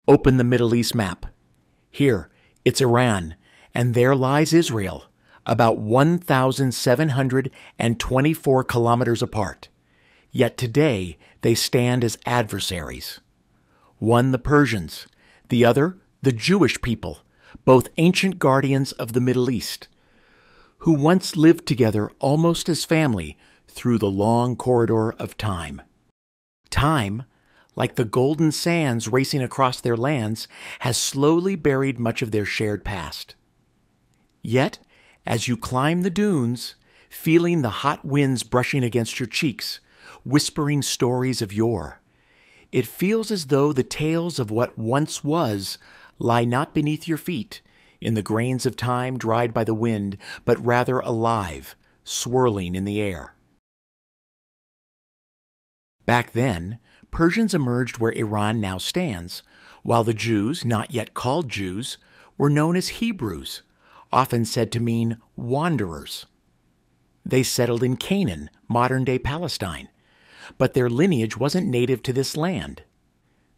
Open the Middle East map. Here, it's Iran, and there lies Israel, about 1,724 kilometers apart. Yet today they stand as adversaries. One the Persians, the other the Jewish people, both ancient guardians of the Middle East, who once lived together almost as family through the long corridor of time. Time, like the golden sands racing across their lands, has slowly buried much of their shared past. Yet, as you climb the dunes, feeling the hot winds brushing against your cheeks, whispering stories of yore, it feels as though the tales of what once was lie not beneath your feet, in the grains of time dried by the wind, but rather alive, swirling in the air. Back then, Persians emerged where Iran now stands, while the Jews, not yet called Jews, were known as Hebrews, often said to mean wanderers. They settled in Canaan, modern-day Palestine, but their lineage wasn't native to this land.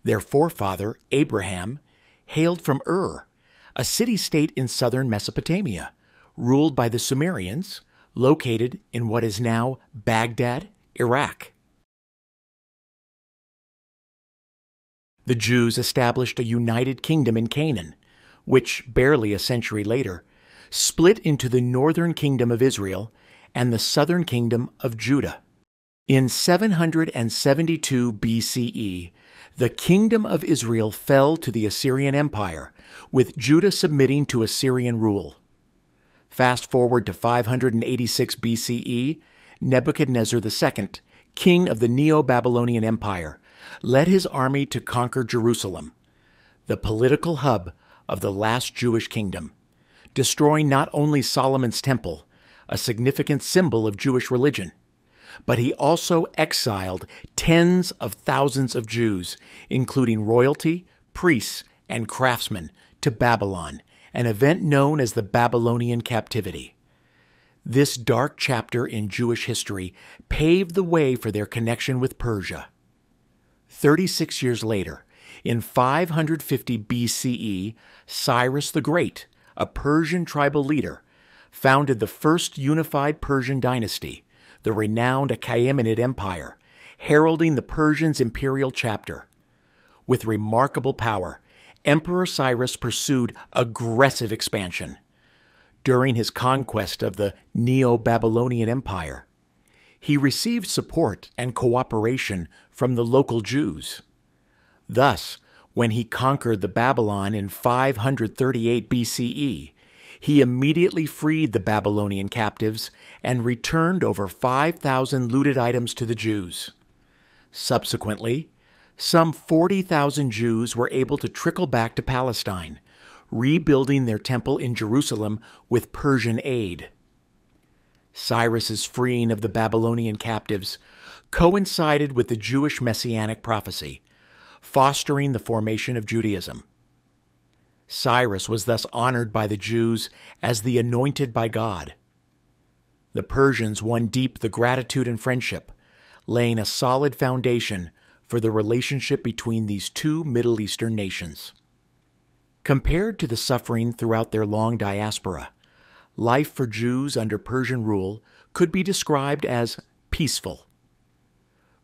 Their forefather, Abraham, hailed from Ur, a city-state in southern Mesopotamia, ruled by the Sumerians, located in what is now Baghdad, Iraq. The Jews established a united kingdom in Canaan, which, barely a century later, split into the northern kingdom of Israel and the southern kingdom of Judah. In 772 BCE, the kingdom of Israel fell to the Assyrian Empire, with Judah submitting to Assyrian rule. Fast forward to 586 BCE, Nebuchadnezzar II, king of the Neo-Babylonian Empire, led his army to conquer Jerusalem, the political hub of the last Jewish kingdom, destroying not only Solomon's temple, a significant symbol of Jewish religion, but he also exiled tens of thousands of Jews, including royalty, priests, and craftsmen, to Babylon, an event known as the Babylonian Captivity. This dark chapter in Jewish history paved the way for their connection with Persia. 36 years later, in 550 BCE, Cyrus the Great, a Persian tribal leader, founded the first unified Persian dynasty, the renowned Achaemenid Empire, heralding the Persians' imperial chapter. With remarkable power, Emperor Cyrus pursued aggressive expansion. During his conquest of the Neo-Babylonian Empire, he received support and cooperation from the local Jews. Thus, when he conquered the Babylon in 538 BCE, he immediately freed the Babylonian captives and returned over 5,000 looted items to the Jews. Subsequently, some 40,000 Jews were able to trickle back to Palestine, rebuilding their temple in Jerusalem with Persian aid. Cyrus's freeing of the Babylonian captives coincided with the Jewish messianic prophecy, fostering the formation of Judaism. Cyrus was thus honored by the Jews as the anointed by God. The Persians won deep the gratitude and friendship, laying a solid foundation for the relationship between these two Middle Eastern nations. Compared to the suffering throughout their long diaspora, life for Jews under Persian rule could be described as peaceful.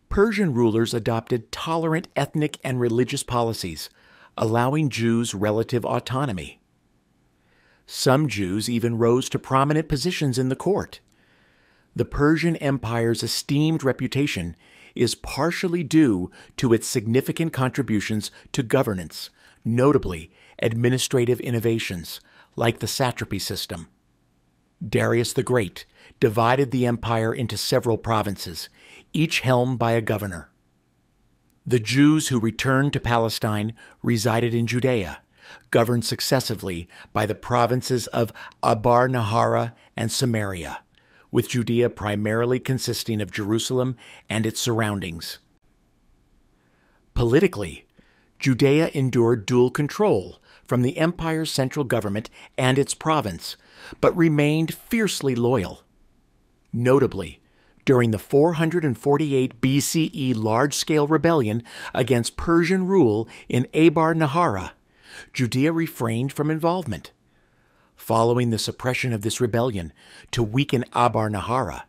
Persian rulers adopted tolerant ethnic and religious policies, allowing Jews relative autonomy. Some Jews even rose to prominent positions in the court. The Persian Empire's esteemed reputation is partially due to its significant contributions to governance, notably administrative innovations like the satrapy system. Darius the Great divided the empire into several provinces, each helmed by a governor. The Jews who returned to Palestine resided in Judea, governed successively by the provinces of Abar Nahara and Samaria, with Judea primarily consisting of Jerusalem and its surroundings. Politically, Judea endured dual control from the empire's central government and its province, but remained fiercely loyal. Notably, During the 448 BCE large-scale rebellion against Persian rule in Abar-Nahara, Judea refrained from involvement. Following the suppression of this rebellion to weaken Abar-Nahara,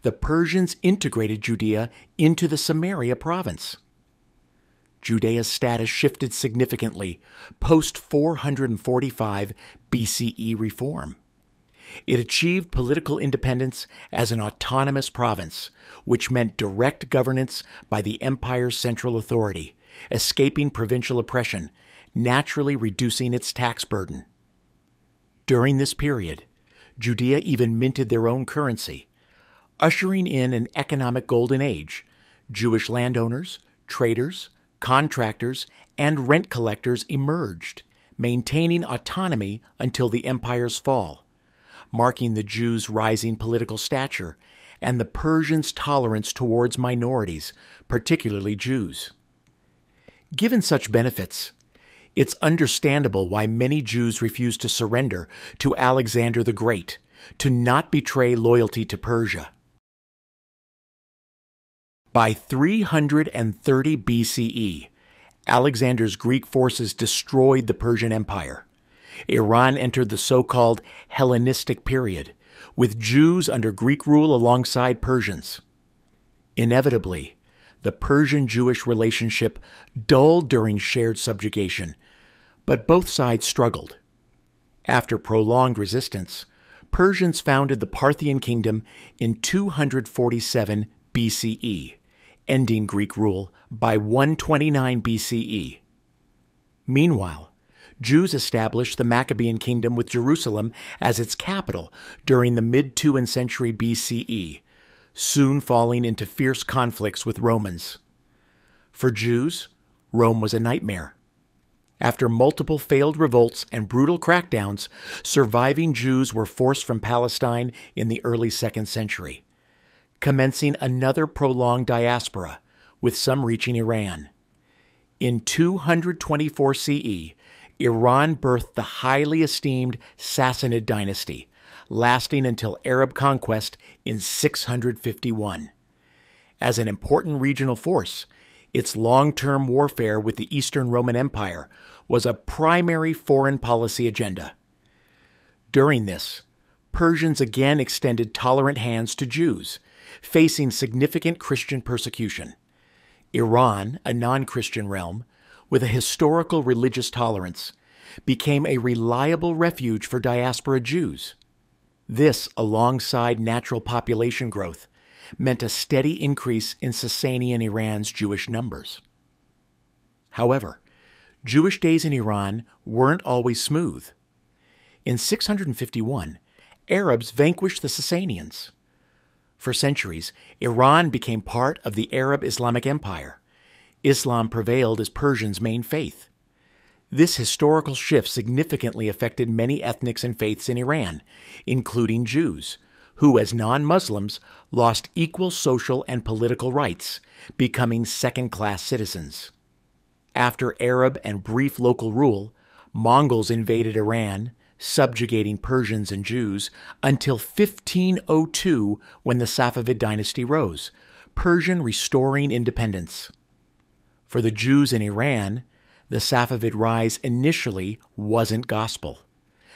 the Persians integrated Judea into the Samaria province. Judea's status shifted significantly post-445 BCE reform. It achieved political independence as an autonomous province, which meant direct governance by the empire's central authority, escaping provincial oppression, naturally reducing its tax burden. During this period, Judea even minted their own currency, ushering in an economic golden age. Jewish landowners, traders, contractors, and rent collectors emerged, maintaining autonomy until the empire's fall, marking the Jews' rising political stature and the Persians' tolerance towards minorities, particularly Jews. Given such benefits, it's understandable why many Jews refused to surrender to Alexander the Great, to not betray loyalty to Persia. By 330 BCE, Alexander's Greek forces destroyed the Persian Empire. Iran entered the so-called Hellenistic period, with Jews under Greek rule alongside Persians. Inevitably, the Persian-Jewish relationship dulled during shared subjugation, but both sides struggled. After prolonged resistance, Persians founded the Parthian kingdom in 247 BCE, ending Greek rule by 129 BCE. Meanwhile, Jews established the Maccabean kingdom with Jerusalem as its capital during the mid-2nd century BCE, soon falling into fierce conflicts with Romans. For Jews, Rome was a nightmare. After multiple failed revolts and brutal crackdowns, surviving Jews were forced from Palestine in the early 2nd century, commencing another prolonged diaspora, with some reaching Iran. In 224 CE, Iran birthed the highly esteemed Sassanid dynasty, lasting until Arab conquest in 651. As an important regional force, its long-term warfare with the Eastern Roman Empire was a primary foreign policy agenda. During this, Persians again extended tolerant hands to Jews, facing significant Christian persecution. Iran, a non-Christian realm, with a historical religious tolerance, became a reliable refuge for diaspora Jews. This, alongside natural population growth, meant a steady increase in Sasanian Iran's Jewish numbers. However, Jewish days in Iran weren't always smooth. In 651, Arabs vanquished the Sasanians. For centuries, Iran became part of the Arab Islamic Empire. Islam prevailed as Persians' main faith. This historical shift significantly affected many ethnics and faiths in Iran, including Jews, who, as non-Muslims, lost equal social and political rights, becoming second-class citizens. After Arab and brief local rule, Mongols invaded Iran, subjugating Persians and Jews, until 1502 when the Safavid dynasty rose, Persian restoring independence. For the Jews in Iran, the Safavid rise initially wasn't gospel.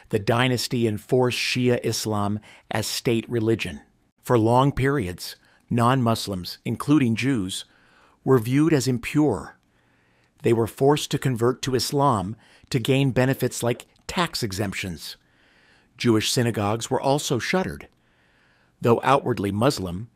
The dynasty enforced Shia Islam as state religion. For long periods, non-Muslims, including Jews, were viewed as impure. They were forced to convert to Islam to gain benefits like tax exemptions. Jewish synagogues were also shuttered. Though outwardly Muslim,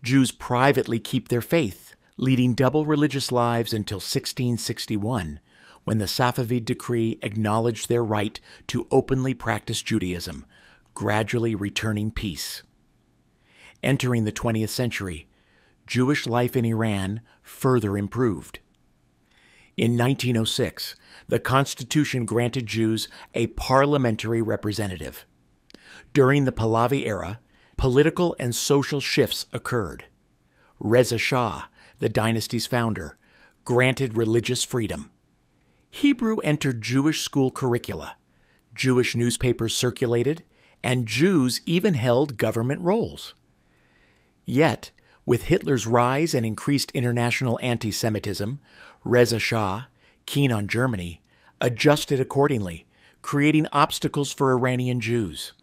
Jews privately keep their faith, leading double religious lives until 1661, when the Safavid decree acknowledged their right to openly practice Judaism, gradually returning peace. Entering the 20th century, Jewish life in Iran further improved. In 1906, the Constitution granted Jews a parliamentary representative. During the Pahlavi era, political and social shifts occurred. Reza Shah, the dynasty's founder, granted religious freedom. Hebrew entered Jewish school curricula, Jewish newspapers circulated, and Jews even held government roles. Yet, With Hitler's rise and increased international anti-Semitism, Reza Shah, keen on Germany, adjusted accordingly, creating obstacles for Iranian Jews.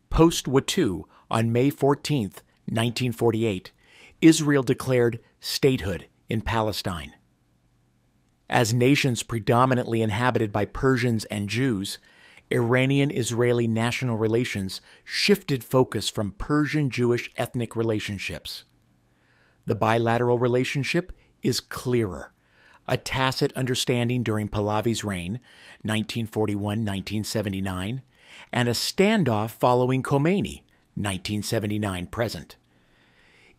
Post-Watu, on May 14, 1948, Israel declared statehood in Palestine. As nations predominantly inhabited by Persians and Jews, Iranian-Israeli national relations shifted focus from Persian-Jewish ethnic relationships. The bilateral relationship is clearer, a tacit understanding during Pahlavi's reign, 1941-1979, and a standoff following Khomeini, 1979 present.